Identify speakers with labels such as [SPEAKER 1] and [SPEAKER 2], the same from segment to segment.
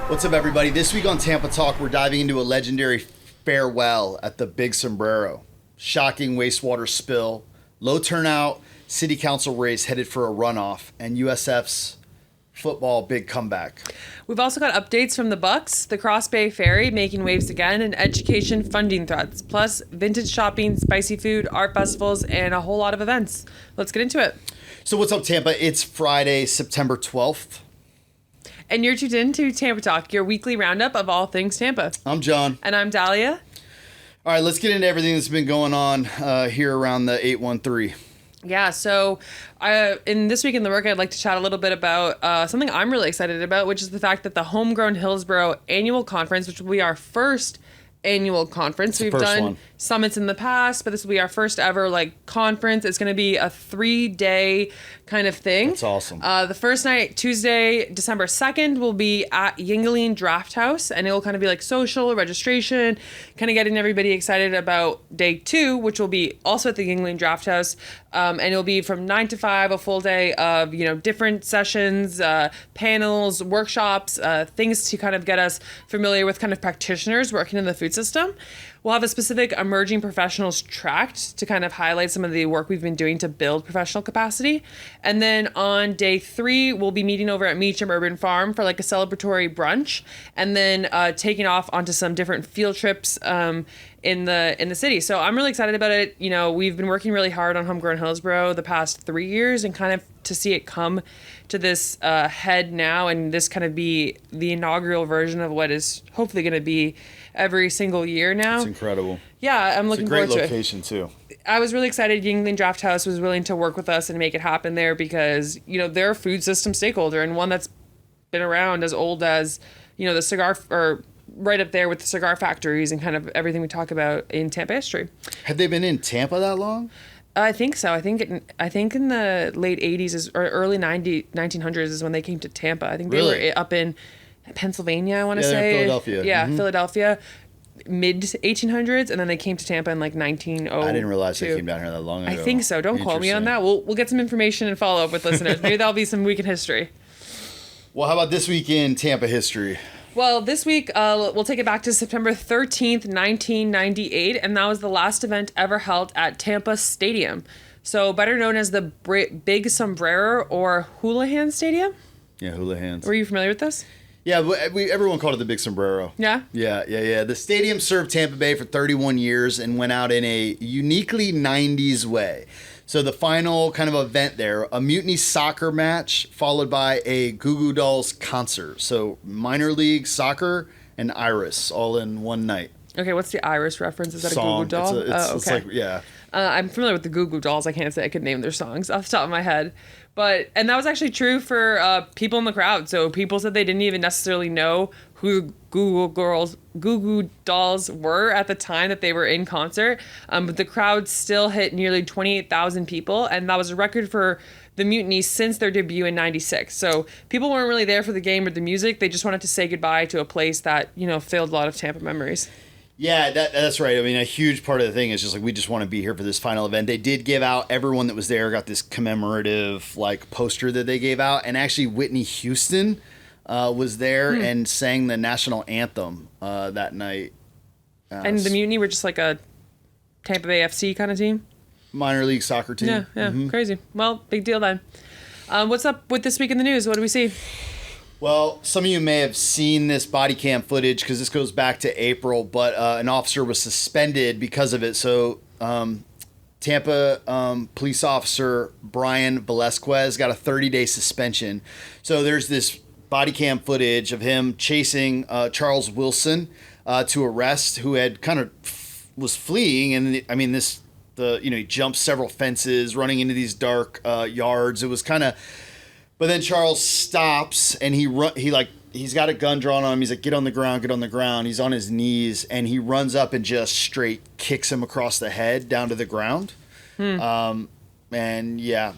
[SPEAKER 1] What's up, everybody? This week on Tampa Talk, we're diving into a legendary farewell at the Big Sombrero. Shocking wastewater spill, low turnout, city council race headed for a runoff, and USF's football big comeback.
[SPEAKER 2] We've also got updates from the Bucks, the Cross Bay Ferry making waves again, and education funding threats, plus vintage shopping, spicy food, art festivals, and a whole lot of events. Let's get into it.
[SPEAKER 1] So what's up, Tampa? It's Friday, September 12th.
[SPEAKER 2] And you're tuned in to Tampa Talk, your weekly roundup of all things Tampa.
[SPEAKER 1] I'm John.
[SPEAKER 2] And I'm Dahlia.
[SPEAKER 1] All right, let's get into everything that's been going on here around the 813.
[SPEAKER 2] Yeah, so in this week in the work, I'd like to chat a little bit about something I'm really excited about, which is the fact that the Homegrown Hillsborough Annual Conference, which will be our first annual conference. We've done summits in the past, but this will be our first ever conference. It's going to be a 3-day kind of thing.
[SPEAKER 1] That's awesome.
[SPEAKER 2] The first night, Tuesday, December 2nd, will be at Yingling Draft House, and it will kind of be like social registration, kind of getting everybody excited about day 2, which will be also at the Yingling Draft House. And it'll be from 9 to 5, a full day of, different sessions, panels, workshops, things to kind of get us familiar with kind of practitioners working in the food system. We'll have a specific emerging professionals tract to kind of highlight some of the work we've been doing to build professional capacity. And then on day 3, we'll be meeting over at Meacham Urban Farm for like a celebratory brunch, and then taking off onto some different field trips in the city. So I'm really excited about it. We've been working really hard on Homegrown Hillsborough the past 3 years, and kind of to see it come to this head now, and this kind of be the inaugural version of what is hopefully going to be every single year now.
[SPEAKER 1] It's incredible.
[SPEAKER 2] Yeah, I'm looking forward to it.
[SPEAKER 1] It's a great location too.
[SPEAKER 2] I was really excited Yingling Draft House was willing to work with us and make it happen there because, they're a food system stakeholder, and one that's been around as old as, the cigar, or right up there with the cigar factories and kind of everything we talk about in Tampa history.
[SPEAKER 1] Have they been in Tampa that long?
[SPEAKER 2] I think so. I think in the late 80s or early 1900s is when they came to Tampa. I think they were up in Pennsylvania, I want to say.
[SPEAKER 1] Philadelphia.
[SPEAKER 2] Yeah, Philadelphia, mid 1800s, and then they came to Tampa in 1902.
[SPEAKER 1] I didn't realize they came down here that long ago.
[SPEAKER 2] I think so. Don't quote me on that. We'll get some information and follow up with listeners. Maybe that'll be some week in history.
[SPEAKER 1] Well, how about this week in Tampa history?
[SPEAKER 2] Well, this week, we'll take it back to September 13th, 1998, and that was the last event ever held at Tampa Stadium. So better known as the Big Sombrero or Houlihan Stadium.
[SPEAKER 1] Yeah, Houlihan's.
[SPEAKER 2] Were you familiar with this?
[SPEAKER 1] Yeah, everyone called it the Big Sombrero.
[SPEAKER 2] Yeah?
[SPEAKER 1] Yeah. The stadium served Tampa Bay for 31 years and went out in a uniquely 90s way. So the final kind of event there, a mutiny soccer match followed by a Goo Goo Dolls concert. So minor league soccer and Iris all in one night.
[SPEAKER 2] Okay, what's the Iris reference? Is that a Goo Goo Doll?
[SPEAKER 1] It's like, yeah.
[SPEAKER 2] I'm familiar with the Goo Goo Dolls. I can't say I could name their songs off the top of my head. And that was actually true for people in the crowd. So people said they didn't even necessarily know who Goo Goo Dolls were at the time that they were in concert. But the crowd still hit nearly 28,000 people. And that was a record for the Mutiny since their debut in 96. So people weren't really there for the game or the music. They just wanted to say goodbye to a place that, filled a lot of Tampa memories.
[SPEAKER 1] Yeah, that's right. I mean, a huge part of the thing is just we just want to be here for this final event. They did give out, everyone that was there got this commemorative poster that they gave out. And actually Whitney Houston was there and sang the national anthem that night.
[SPEAKER 2] And the Mutiny were just like a Tampa Bay FC kind of team?
[SPEAKER 1] Minor league soccer team.
[SPEAKER 2] Yeah, mm-hmm. Crazy. Well, big deal then. What's up with this week in the news? What do we see?
[SPEAKER 1] Well, some of you may have seen this body cam footage because this goes back to April, but an officer was suspended because of it. So Tampa police officer Brian Velasquez got a 30-day suspension. So there's this body cam footage of him chasing Charles Wilson to arrest, who had kind of was fleeing. And he jumped several fences, running into these dark yards. It was kind of... But then Charles stops and he's got a gun drawn on him. He's like, get on the ground. He's on his knees and he runs up and just straight kicks him across the head down to the ground. And yeah,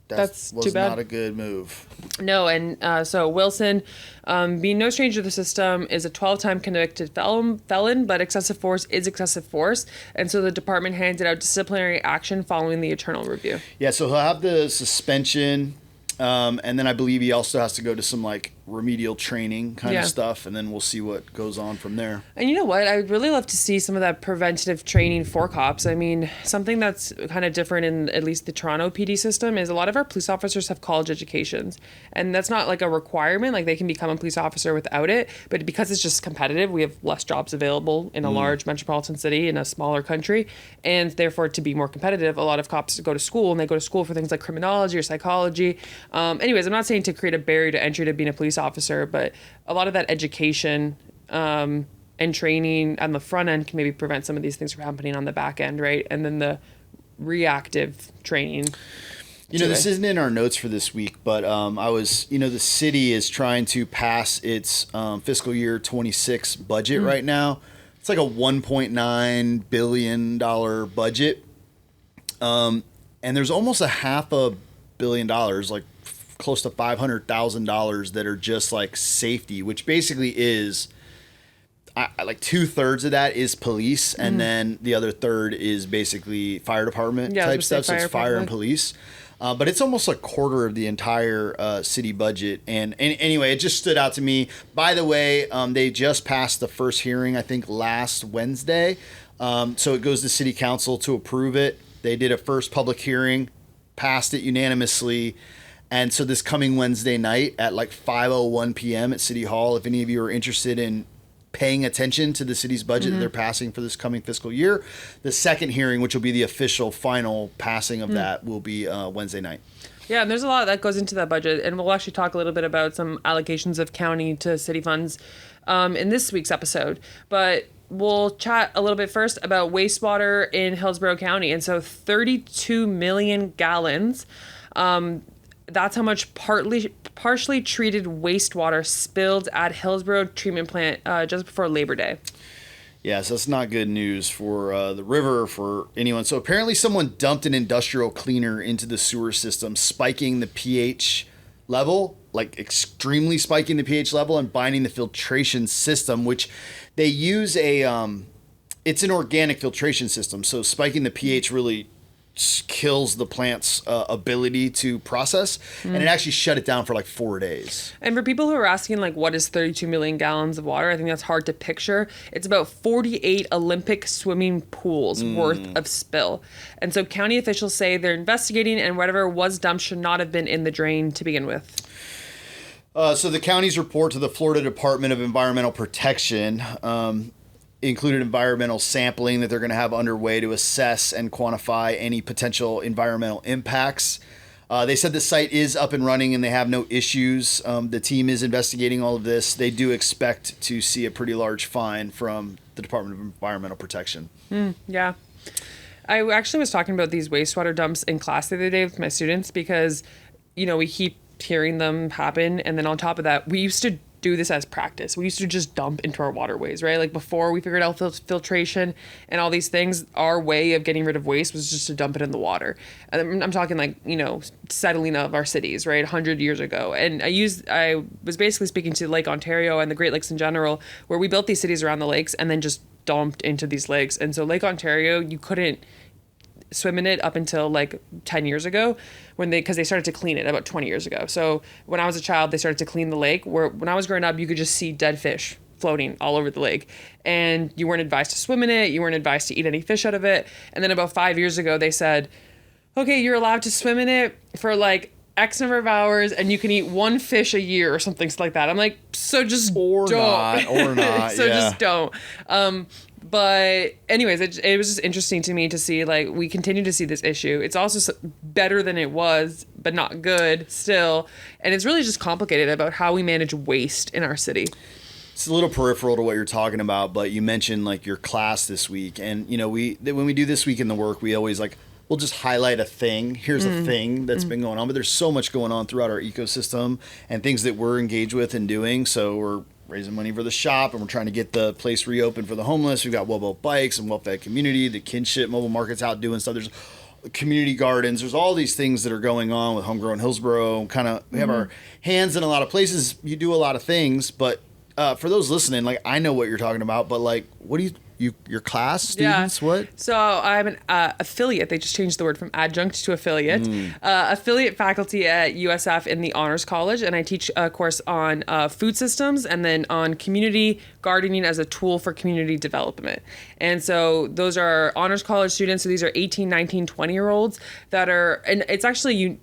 [SPEAKER 1] that was not a good move.
[SPEAKER 2] No, and so Wilson, being no stranger to the system, is a 12-time convicted felon, but excessive force is excessive force. And so the department handed out disciplinary action following the internal review.
[SPEAKER 1] Yeah, so he'll have the suspension. And then I believe he also has to go to some remedial training kind
[SPEAKER 2] Yeah.
[SPEAKER 1] of stuff, and then we'll see what goes on from there.
[SPEAKER 2] And you know what? I would really love to see some of that preventative training for cops. I mean, something that's kind of different in at least the Toronto PD system is a lot of our police officers have college educations. And that's not like a requirement. Like they can become a police officer without it. But because it's just competitive, we have less jobs available in a large metropolitan city in a smaller country. And therefore, to be more competitive, a lot of cops go to school, and they go to school for things like criminology or psychology. Anyways, I'm not saying to create a barrier to entry to being a police officer, but a lot of that education and training on the front end can maybe prevent some of these things from happening on the back end, right? And then the reactive training.
[SPEAKER 1] You know, this isn't in our notes for this week, but the city is trying to pass its fiscal year 26 budget right now. It's like a $1.9 billion budget. And there's almost $500 million, like close to $500,000 that are just like safety, which basically is like 2/3 of that is police, and then the other third is basically fire department type stuff. So it's fire and police. But it's almost a quarter of the entire city budget. And anyway, it just stood out to me. By the way, they just passed the first hearing, I think, last Wednesday. So it goes to city council to approve it. They did a first public hearing, passed it unanimously. And so this coming Wednesday night at like 5:01 p.m. at City Hall, if any of you are interested in paying attention to the city's budget that they're passing for this coming fiscal year, the second hearing, which will be the official final passing of that, will be Wednesday night.
[SPEAKER 2] Yeah, and there's a lot that goes into that budget, and we'll actually talk a little bit about some allocations of county to city funds in this week's episode. But we'll chat a little bit first about wastewater in Hillsborough County. And so 32 million gallons. That's how much partially treated wastewater spilled at Hillsborough treatment plant just before Labor Day.
[SPEAKER 1] Yeah, so that's not good news for the river, for anyone. So apparently someone dumped an industrial cleaner into the sewer system, spiking the pH level, like extremely spiking the pH level and binding the filtration system, which they use it's an organic filtration system. So spiking the pH really kills the plant's ability to process, and it actually shut it down for like 4 days.
[SPEAKER 2] And for people who are asking, like, what is 32 million gallons of water? I think that's hard to picture. It's about 48 Olympic swimming pools worth of spill. And so county officials say they're investigating, and whatever was dumped should not have been in the drain to begin with.
[SPEAKER 1] So the county's report to the Florida Department of Environmental Protection included environmental sampling that they're going to have underway to assess and quantify any potential environmental impacts. They said the site is up and running and they have no issues. The team is investigating all of this. They do expect to see a pretty large fine from the Department of Environmental Protection.
[SPEAKER 2] Yeah. I actually was talking about these wastewater dumps in class the other day with my students because, you know, we keep hearing them happen. And then on top of that, we used to do this as practice. We used to just dump into our waterways, right? Like before we figured out filtration and all these things, our way of getting rid of waste was just to dump it in the water. And I'm talking like, you know, settling of our cities, right? 100 years ago. And I was basically speaking to Lake Ontario and the Great Lakes in general, where we built these cities around the lakes and then just dumped into these lakes. And so Lake Ontario, you couldn't swim in it up until like 10 years ago because they started to clean it about 20 years ago. So when I was a child, they started to clean the lake, where when I was growing up, you could just see dead fish floating all over the lake, and you weren't advised to swim in it. You weren't advised to eat any fish out of it. And then about 5 years ago, they said, okay, you're allowed to swim in it for like X number of hours, and you can eat one fish a year or something like that. I'm like, so just don't. So just don't. But anyways, it was just interesting to me to see, like, we continue to see this issue. It's also better than it was, but not good still. And it's really just complicated about how we manage waste in our city.
[SPEAKER 1] It's a little peripheral to what you're talking about, but you mentioned like your class this week. And, you know, when we do This Week in the Work, we always we'll just highlight a thing. Here's a thing that's been going on. But there's so much going on throughout our ecosystem and things that we're engaged with and doing. So we're raising money for the shop, and we're trying to get the place reopened for the homeless. We've got Wellboat Bikes and Well-Fed Community, the kinship mobile markets out doing stuff. There's community gardens. There's all these things that are going on with Homegrown Hillsborough. We have our hands in a lot of places. You do a lot of things, but for those listening, like, I know what you're talking about, but like, what your class students?
[SPEAKER 2] Yeah.
[SPEAKER 1] What?
[SPEAKER 2] So I'm an affiliate. They just changed the word from adjunct to affiliate. Affiliate faculty at USF in the Honors College, and I teach a course on food systems and then on community gardening as a tool for community development. And so those are Honors College students. So these are 18, 19, 20-year-olds that are, and it's actually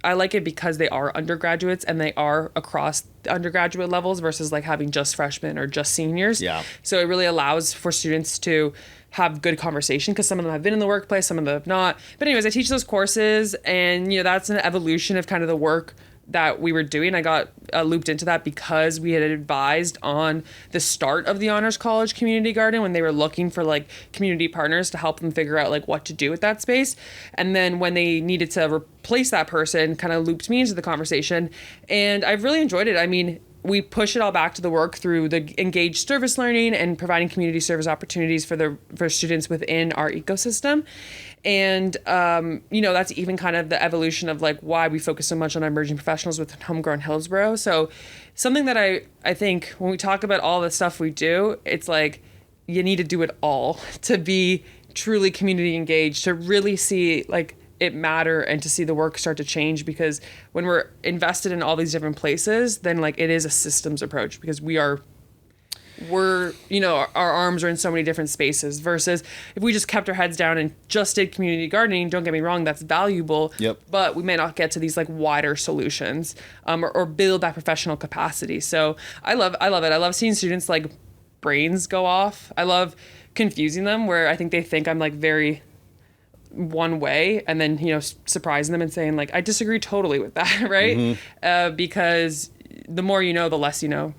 [SPEAKER 2] I like it because they are undergraduates and they are across the undergraduate levels versus like having just freshmen or just seniors.
[SPEAKER 1] Yeah.
[SPEAKER 2] So it really allows for students to have good conversation because some of them have been in the workplace, some of them have not. But anyways, I teach those courses, and that's an evolution of kind of the work that we were doing. I got looped into that because we had advised on the start of the Honors College Community Garden when they were looking for like community partners to help them figure out like what to do with that space. And then when they needed to replace that person, kind of looped me into the conversation. And I've really enjoyed it. I mean, we push it all back to the work through the engaged service learning and providing community service opportunities for students within our ecosystem. And, that's even kind of the evolution of like why we focus so much on emerging professionals with Homegrown Hillsborough. So something that I think when we talk about all the stuff we do, it's like you need to do it all to be truly community engaged, to really see like it matter and to see the work start to change, because when we're invested in all these different places, then like it is a systems approach because we're our arms are in so many different spaces versus if we just kept our heads down and just did community gardening. Don't get me wrong, that's valuable.
[SPEAKER 1] Yep.
[SPEAKER 2] But we may not get to these like wider solutions or build that professional capacity. So I love it. I love seeing students like brains go off. I love confusing them where I think they think I'm like very one way, and then surprising them and saying like I disagree totally with that, right? Mm-hmm. Because the more you know, the less you know.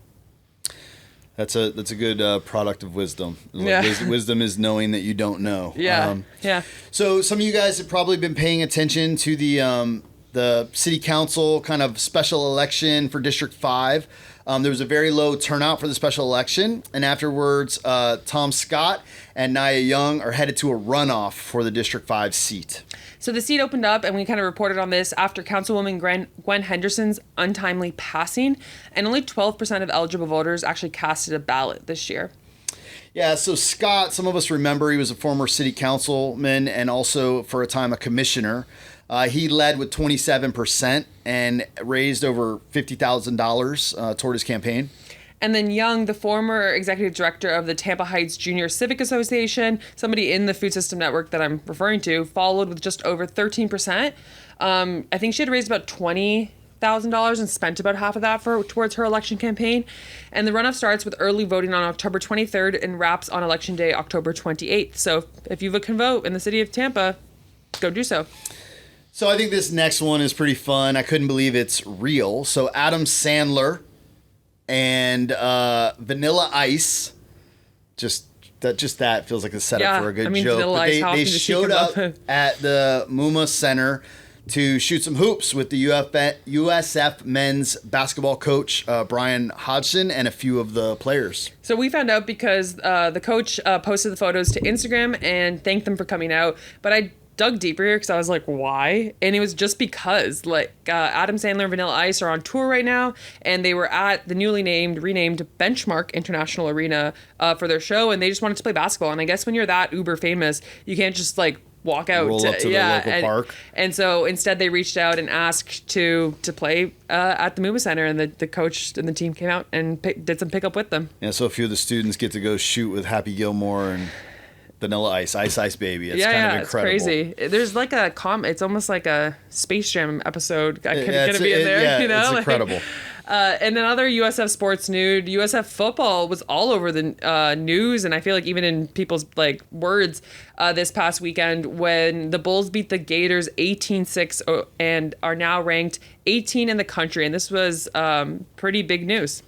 [SPEAKER 1] That's a good product of wisdom.
[SPEAKER 2] Yeah.
[SPEAKER 1] Wisdom is knowing that you don't know.
[SPEAKER 2] Yeah.
[SPEAKER 1] So some of you guys have probably been paying attention to the city council kind of special election for District 5. There was a very low turnout for the special election, and afterwards, Tom Scott and Nia Young are headed to a runoff for the District 5 seat.
[SPEAKER 2] So the seat opened up, and we kind of reported on this after Councilwoman Gwen Henderson's untimely passing, and only 12% of eligible voters actually casted a ballot this year.
[SPEAKER 1] Yeah, so Scott, some of us remember, he was a former city councilman and also for a time a commissioner. He led with 27% and raised over $50,000 toward his campaign.
[SPEAKER 2] And then Young, the former executive director of the Tampa Heights Junior Civic Association, somebody in the food system network that I'm referring to, followed with just over 13%. I think she had raised about $20,000 and spent about half of that towards her election campaign. And the runoff starts with early voting on October 23rd and wraps on Election Day, October 28th. So if you can vote in the city of Tampa, go do so.
[SPEAKER 1] So I think this next one is pretty fun. I couldn't believe it's real. So Adam Sandler and Vanilla Ice, just that feels like a setup for a good joke.
[SPEAKER 2] Vanilla Ice,
[SPEAKER 1] they showed up at the MUMA Center to shoot some hoops with the USF men's basketball coach, Brian Hodgson, and a few of the players.
[SPEAKER 2] So we found out because the coach posted the photos to Instagram and thanked them for coming out. But I dug deeper here because I was like, why? And it was just because Adam Sandler and Vanilla Ice are on tour right now, and they were at the renamed Benchmark International Arena for their show, and they just wanted to play basketball. And I guess when you're that uber famous, you can't just walk out
[SPEAKER 1] roll up to the local park.
[SPEAKER 2] And so instead they reached out and asked to play at the MUMA Center, and the coach and the team came out and did some pickup with them.
[SPEAKER 1] Yeah, so a few of the students get to go shoot with Happy Gilmore and Vanilla Ice, Ice Baby. It's kind of incredible.
[SPEAKER 2] It's crazy. There's like it's almost like a Space Jam episode gonna be in there.
[SPEAKER 1] Yeah, it's incredible.
[SPEAKER 2] And then other USF sports news, USF football was all over the news, and I feel like even in people's words this past weekend when the Bulls beat the Gators 18-6 and are now ranked 18 in the country, and this was pretty big news.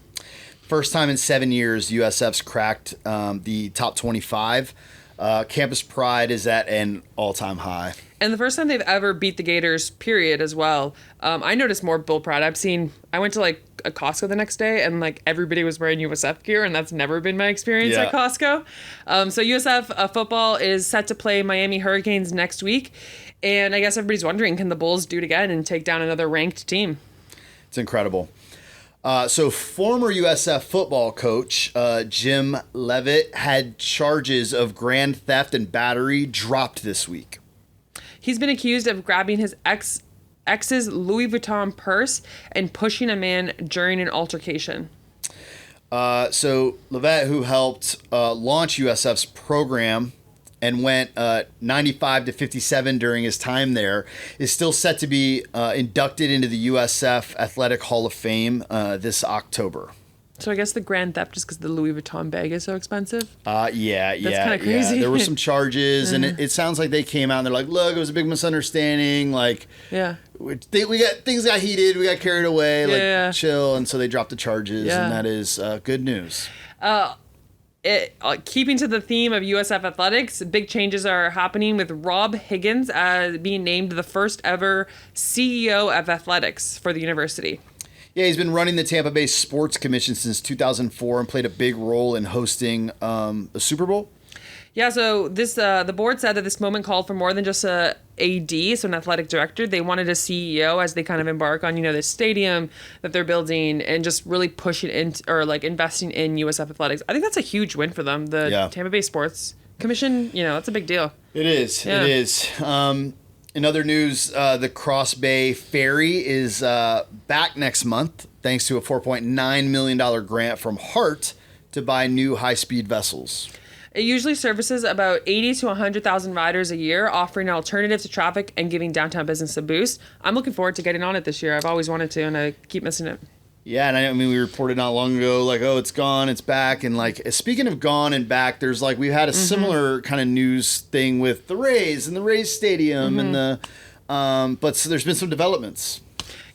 [SPEAKER 1] First time in 7 years, USF's cracked the top 25. Campus pride is at an all-time high.
[SPEAKER 2] And the first time they've ever beat the Gators, period, as well. I noticed more Bull pride. I went to a Costco the next day, and everybody was wearing USF gear, and that's never been my experience at Costco. So USF football is set to play Miami Hurricanes next week, and I guess everybody's wondering, can the Bulls do it again and take down another ranked team?
[SPEAKER 1] It's incredible. So former USF football coach Jim Leavitt had charges of grand theft and battery dropped this week.
[SPEAKER 2] He's been accused of grabbing his ex's Louis Vuitton purse and pushing a man during an altercation.
[SPEAKER 1] So Leavitt, who helped launch USF's program and went 95 to 57 during his time there, is still set to be inducted into the USF Athletic Hall of Fame this October.
[SPEAKER 2] So I guess the grand theft is because the Louis Vuitton bag is so expensive?
[SPEAKER 1] Yeah.
[SPEAKER 2] That's kind of crazy.
[SPEAKER 1] Yeah. There were some charges, and it sounds like they came out and they're like, look, it was a big misunderstanding. Like,
[SPEAKER 2] yeah,
[SPEAKER 1] things got heated, we got carried away,
[SPEAKER 2] yeah.
[SPEAKER 1] Chill. And so they dropped the charges,
[SPEAKER 2] yeah.
[SPEAKER 1] and that is good news.
[SPEAKER 2] Keeping to the theme of USF athletics, big changes are happening with Rob Higgins being named the first ever CEO of athletics for the university.
[SPEAKER 1] Yeah, he's been running the Tampa Bay Sports Commission since 2004 and played a big role in hosting the Super Bowl.
[SPEAKER 2] Yeah, so this the board said that this moment called for more than just a AD, so an athletic director. They wanted a CEO as they kind of embark on, this stadium that they're building and just really pushing in or like investing in USF athletics. I think that's a huge win for them. The Tampa Bay Sports Commission, that's a big deal.
[SPEAKER 1] It is. Yeah. It is. In other news, the Cross Bay Ferry is back next month thanks to a $4.9 million grant from Hart to buy new high-speed vessels.
[SPEAKER 2] It usually services about 80 to 100,000 riders a year, offering an alternative to traffic and giving downtown business a boost. I'm looking forward to getting on it this year. I've always wanted to, and I keep missing it.
[SPEAKER 1] Yeah, and I mean, we reported not long ago, like, oh, it's gone, it's back. And, like, speaking of gone and back, there's, like, we've had a similar kind of news thing with the Rays and the Rays Stadium and the, but so there's been some developments.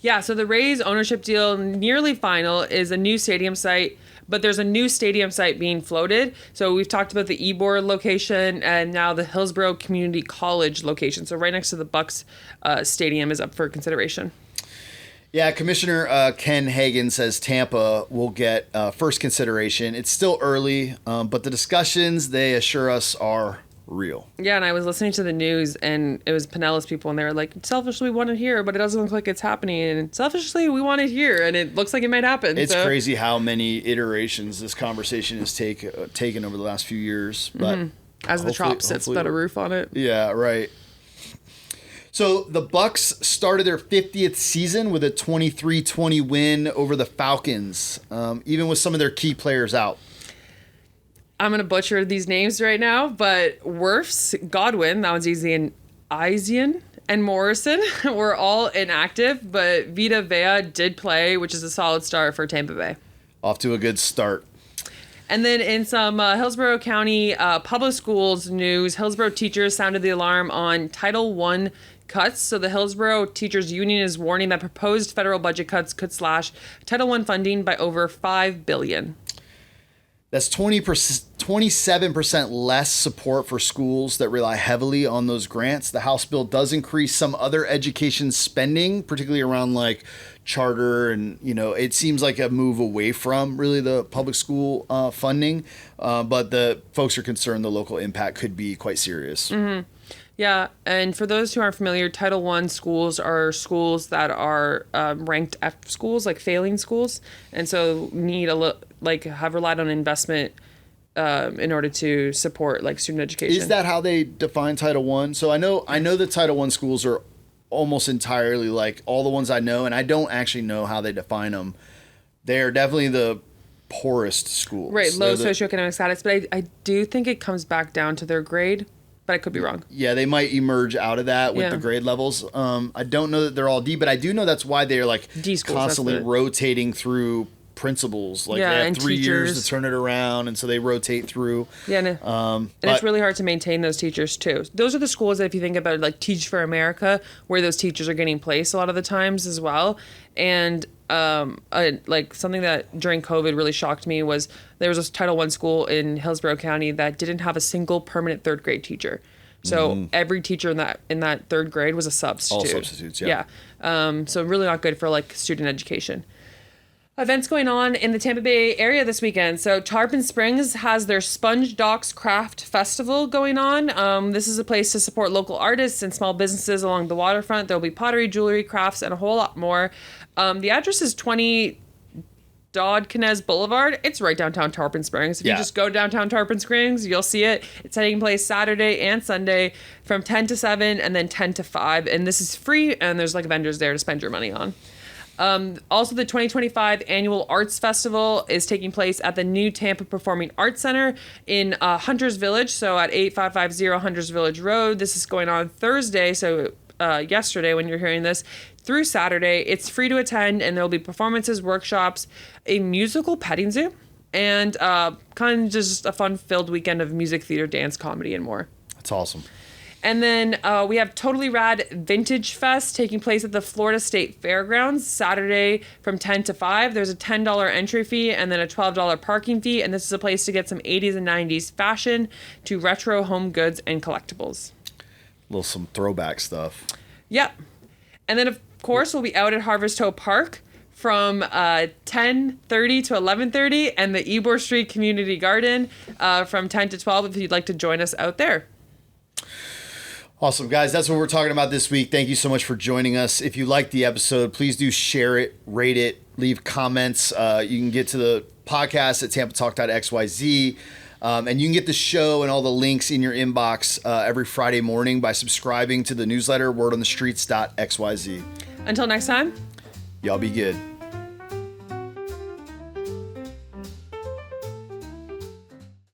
[SPEAKER 1] Yeah,
[SPEAKER 2] so the Rays ownership deal, nearly final, is a new stadium site, but there's a new stadium site being floated. So we've talked about the Ybor location and now the Hillsborough Community College location. So right next to the Bucs stadium is up for consideration.
[SPEAKER 1] Yeah, Commissioner Ken Hagan says Tampa will get first consideration. It's still early, but the discussions, they assure us, are real.
[SPEAKER 2] Yeah, and I was listening to the news, and it was Pinellas people, and they were like, selfishly we want it here, but it doesn't look like it's happening. And selfishly we want it here, and it looks like it might happen.
[SPEAKER 1] It's crazy how many iterations this conversation has taken over the last few years. But
[SPEAKER 2] as the Trop sits without a roof on it.
[SPEAKER 1] Yeah, right. So the Bucs started their 50th season with a 23-20 win over the Falcons, even with some of their key players out.
[SPEAKER 2] I'm going to butcher these names right now, but Wirfs, Godwin, that one's easy, and Isian and Morrison were all inactive, but Vita Vea did play, which is a solid start for Tampa Bay.
[SPEAKER 1] Off to a good start.
[SPEAKER 2] And then in some Hillsborough County public schools news, Hillsborough teachers sounded the alarm on Title I cuts. So the Hillsborough Teachers Union is warning that proposed federal budget cuts could slash Title I funding by over $5 billion.
[SPEAKER 1] That's 27% less support for schools that rely heavily on those grants. The House bill does increase some other education spending, particularly around like charter and, it seems like a move away from really the public school funding. But the folks are concerned the local impact could be quite serious.
[SPEAKER 2] Mm-hmm. Yeah, and for those who aren't familiar, Title I schools are schools that are ranked F schools, like failing schools, and so need have relied on investment in order to support like student education.
[SPEAKER 1] Is that how they define Title I? So I know the Title I schools are almost entirely like all the ones I know, and I don't actually know how they define them. They are definitely the poorest schools.
[SPEAKER 2] Right, low socioeconomic status, but I do think it comes back down to their grade. But I could be wrong.
[SPEAKER 1] Yeah, they might emerge out of that with the grade levels. I don't know that they're all D, but I do know that's why they're like
[SPEAKER 2] D schools,
[SPEAKER 1] constantly rotating through principals. Like they have 3 years to turn it around, and so they rotate through.
[SPEAKER 2] Yeah, and it's really hard to maintain those teachers too. Those are the schools that, if you think about it, like Teach for America, where those teachers are getting placed a lot of the times as well. And like something that during COVID really shocked me was there was a Title I school in Hillsborough County that didn't have a single permanent third grade teacher. So every teacher in that third grade was a substitute.
[SPEAKER 1] All substitutes, yeah.
[SPEAKER 2] So really not good for like student education. Events going on in the Tampa Bay area this weekend. So Tarpon Springs has their Sponge Docks Craft Festival going on. This is a place to support local artists and small businesses along the waterfront. There'll be pottery, jewelry, crafts, and a whole lot more. The address is Dodecanese Boulevard. It's right downtown Tarpon Springs. If you just go downtown Tarpon Springs, you'll see it. It's taking place Saturday and Sunday from 10 to 7 and then 10 to 5. And this is free, and there's like vendors there to spend your money on. Also, the 2025 Annual Arts Festival is taking place at the new Tampa Performing Arts Center in Hunters Village, so at 8550 Hunters Village Road. This is going on Thursday, so yesterday when you're hearing this, through Saturday. It's free to attend, and there will be performances, workshops, a musical petting zoo, and kind of just a fun-filled weekend of music, theater, dance, comedy, and more.
[SPEAKER 1] That's awesome.
[SPEAKER 2] And then we have Totally Rad Vintage Fest taking place at the Florida State Fairgrounds Saturday from 10 to 5. There's a $10 entry fee and then a $12 parking fee. And this is a place to get some 80s and 90s fashion to retro home goods and collectibles.
[SPEAKER 1] Some throwback stuff.
[SPEAKER 2] Yep. And then, of course, we'll be out at Harvest Toe Park from 10:30 to 11:30 and the Ybor Street Community Garden from 10 to 12 if you'd like to join us out there.
[SPEAKER 1] Awesome, guys. That's what we're talking about this week. Thank you so much for joining us. If you liked the episode, please do share it, rate it, leave comments. You can get to the podcast at tampatalk.xyz. And you can get the show and all the links in your inbox every Friday morning by subscribing to the newsletter, wordonthestreets.xyz.
[SPEAKER 2] Until next time,
[SPEAKER 1] y'all be good.